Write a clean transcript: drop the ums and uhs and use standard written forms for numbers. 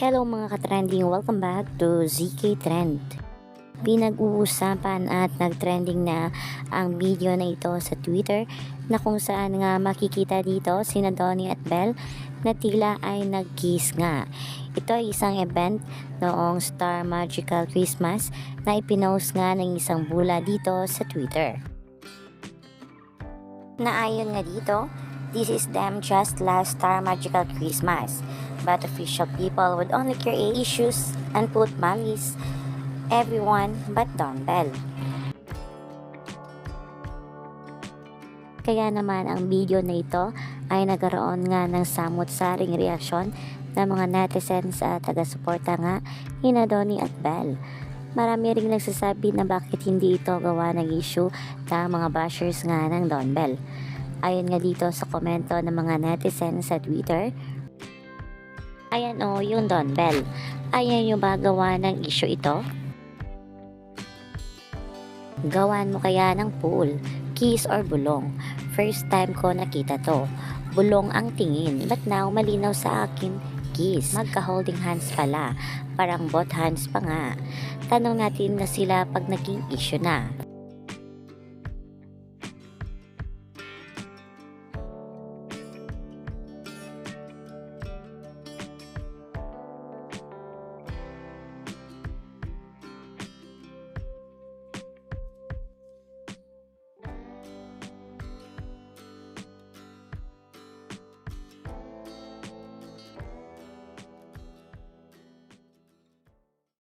Hello mga ka-trending, welcome back to ZK Trend. Pinag-uusapan at nag-trending na ang video na ito sa Twitter na kung saan nga makikita dito sina Donnie at Belle na tila ay nag-kiss nga. Ito ay isang event noong Star Magical Christmas na ipinost nga ng isang bula dito sa Twitter. Naayon nga dito, "This is them just last Star Magical Christmas. But official people would only create issues and put malice everyone but Don Bell." Kaya naman ang video na ito ay nagkaroon nga ng samot-saring reaksyon ng mga netizens at taga-suporta nga ni Donnie at Belle. Marami ring nagsasabi na bakit hindi ito gawa ng issue ng mga bashers nga ng Don Bell. Ayon nga dito sa komento ng mga netizens sa Twitter, "Ayan o, yung Don Bell. Ayan nyo ba gawa ng issue ito? Gawan mo kaya ng pool, kiss or bulong? First time ko nakita to. Bulong ang tingin, but now malinaw sa akin, kiss. Magka-holding hands pala. Parang both hands pa nga. Tanong natin na sila pag naging issue na."